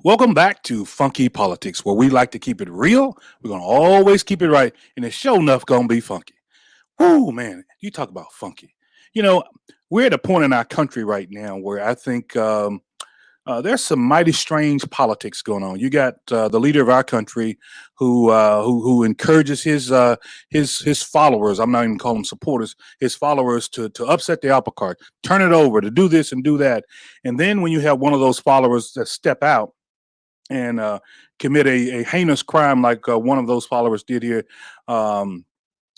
Welcome back to Funky Politics, where we like to keep it real. We're going to always keep it right, and it's sure enough going to be funky. Whoo, man, you talk about funky. You know, we're at a point in our country right now where I think there's some mighty strange politics going on. You got the leader of our country who encourages his followers. I'm not even calling them supporters. His followers to upset the apple cart, turn it over, to do this and do that. And then when you have one of those followers that step out and commit a heinous crime like one of those followers did here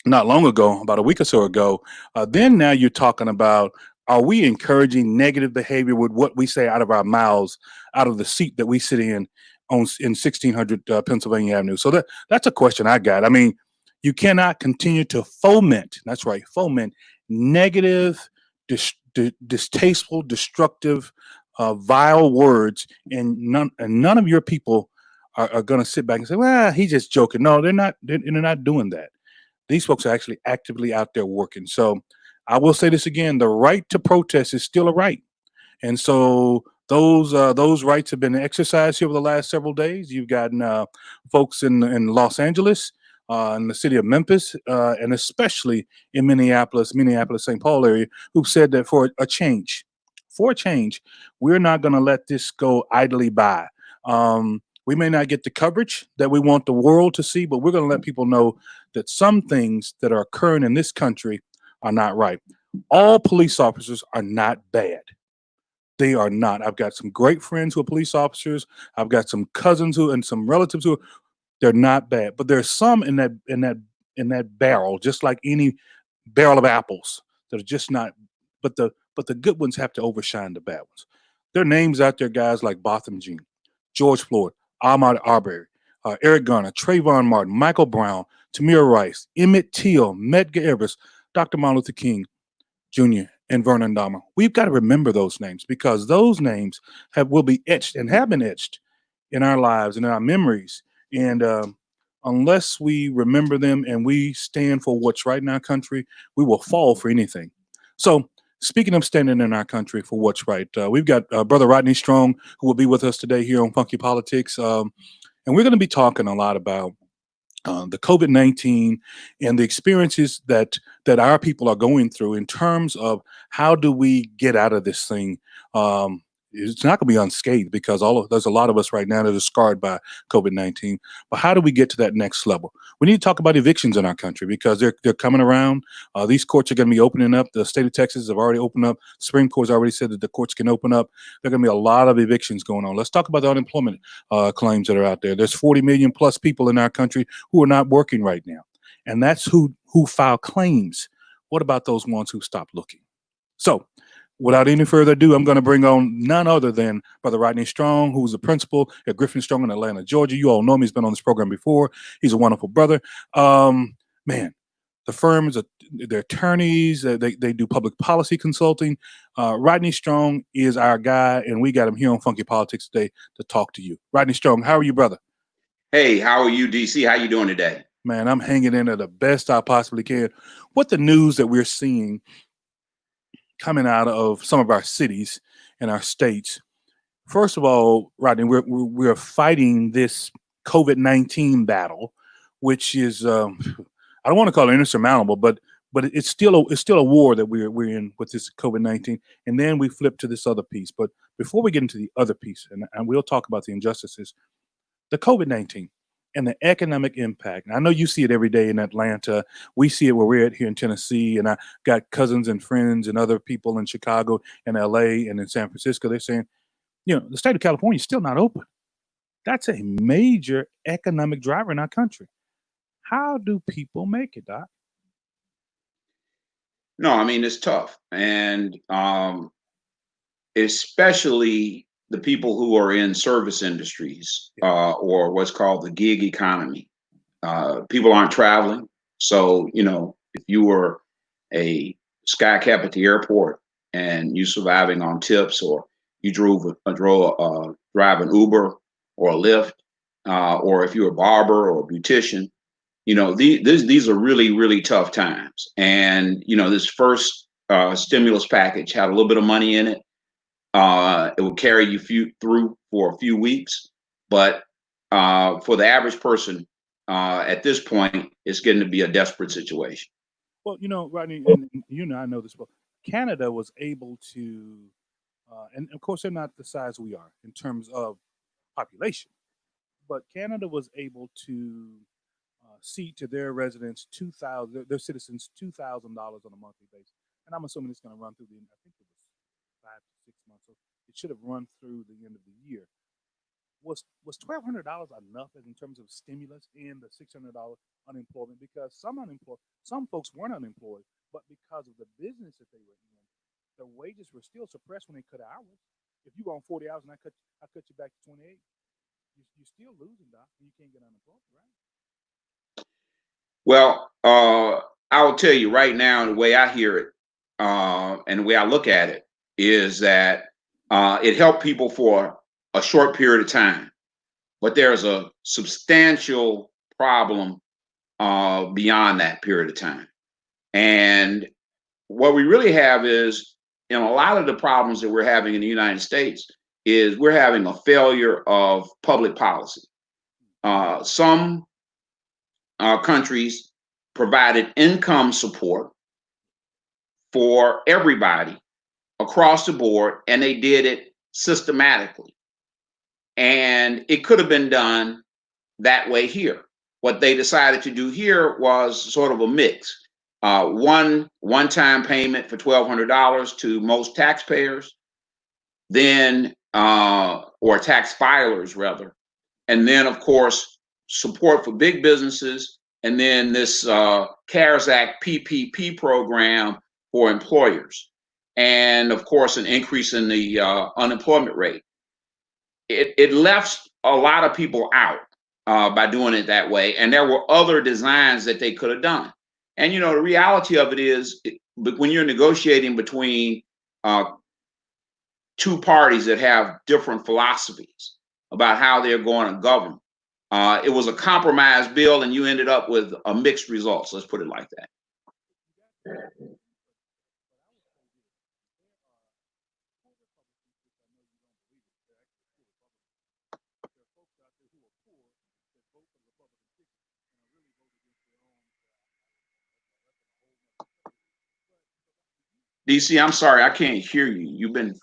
not long ago, about a week or so ago, then now you're talking about, are we encouraging negative behavior with what we say out of our mouths, out of the seat that we sit in 1600 Pennsylvania Avenue? So that's a question I got. I mean, you cannot continue to foment, that's right, foment negative, distasteful, destructive, vile words, and none of your people are going to sit back and say, "Well, he's just joking." No, they're not. They're not doing that. These folks are actually actively out there working. So I will say this again: the right to protest is still a right, and so those rights have been exercised here over the last several days. You've gotten folks in Los Angeles, in the city of Memphis, and especially in Minneapolis, St. Paul area, who've said that for a change, we're not going to let this go idly by. We may not get the coverage that we want the world to see, but we're going to let people know that some things that are occurring in this country are not right. All police officers are not bad. They are not. I've got some great friends who are police officers. I've got some cousins who and some relatives who they're not bad. But there's some in that barrel, just like any barrel of apples, that are just not. But the good ones have to overshine the bad ones. There are names out there, guys like Botham Jean, George Floyd, Ahmaud Arbery, Eric Garner, Trayvon Martin, Michael Brown, Tamir Rice, Emmett Till, Medgar Evers, Dr. Martin Luther King Jr., and Vernon Dahmer. We've got to remember those names because those names will be etched and have been etched in our lives and in our memories. And unless we remember them and we stand for what's right in our country, we will fall for anything. So, speaking of standing in our country for what's right, we've got Brother Rodney Strong, who will be with us today here on Funky Politics. And we're going to be talking a lot about the COVID-19 and the experiences that our people are going through in terms of how do we get out of this thing. It's not going to be unscathed because there's a lot of us right now that are scarred by COVID-19. But how do we get to that next level? We need to talk about evictions in our country because they're coming around. These courts are going to be opening up. The state of Texas have already opened up. The Supreme Court's already said that the courts can open up. There are going to be a lot of evictions going on. Let's talk about the unemployment claims that are out there. There's 40 million plus people in our country who are not working right now, and that's who file claims. What about those ones who stopped looking? So, without any further ado, I'm going to bring on none other than Brother Rodney Strong, who's the principal at Griffin Strong in Atlanta, Georgia. You all know him. He's been on this program before. He's a wonderful brother. Man, the firms, they're attorneys. They do public policy consulting. Rodney Strong is our guy, and we got him here on Funky Politics today to talk to you. Rodney Strong, how are you, brother? Hey, how are you, DC? How you doing today? Man, I'm hanging in there the best I possibly can. What the news that we're seeing coming out of some of our cities and our states. First of all, Rodney, we're fighting this COVID-19 battle, which is I don't want to call it insurmountable, but it's still a war that we're in with this COVID-19. And then we flip to this other piece. But before we get into the other piece, and we'll talk about the injustices, the COVID-19 and the economic impact. And I know you see it every day in Atlanta. We see it where we're at here in Tennessee. And I got cousins and friends and other people in Chicago and LA and in San Francisco. They're saying, the state of California is still not open. That's a major economic driver in our country. How do people make it, Doc? No, I mean it's tough, and especially the people who are in service industries or what's called the gig economy. People aren't traveling, so if you were a sky cap at the airport and you surviving on tips, or you drive an Uber or a Lyft, or if you're a barber or a beautician, these are really, really tough times. And this first stimulus package had a little bit of money in it, It will carry you through for a few weeks, but for the average person, at this point, it's getting to be a desperate situation. Well, Rodney, and I know this well. Canada was able to, and of course, they're not the size we are in terms of population, but Canada was able to seat to their residents 2,000, their citizens $2,000 on a monthly basis, and I'm assuming it's going to run through the. I think it was 5 to 6 months, so it should have run through the end of the year. Was $1,200 enough in terms of stimulus and the $600 unemployment? Because some folks weren't unemployed, but because of the business that they were in, their wages were still suppressed when they cut hours. If you go on 40 hours and I cut you back to 28, you're still losing, doc. You can't get unemployment, right? Well, I will tell you right now, the way I hear it, and the way I look at it, is that it helped people for a short period of time, but there's a substantial problem beyond that period of time. And what we really have is, a lot of the problems that we're having in the United States is we're having a failure of public policy. Some countries provided income support for everybody across the board, and they did it systematically. And it could have been done that way here. What they decided to do here was sort of a mix. One-time payment for $1,200 to most taxpayers, then or tax filers rather, and then of course support for big businesses, and then this CARES Act PPP program for employers, and of course an increase in the unemployment rate. It left a lot of people out by doing it that way, and there were other designs that they could have done. And the reality of it is, when you're negotiating between two parties that have different philosophies about how they're going to govern, it was a compromise bill, and you ended up with a mixed results. Let's put it like that. DC, I'm sorry, I can't hear you. You've been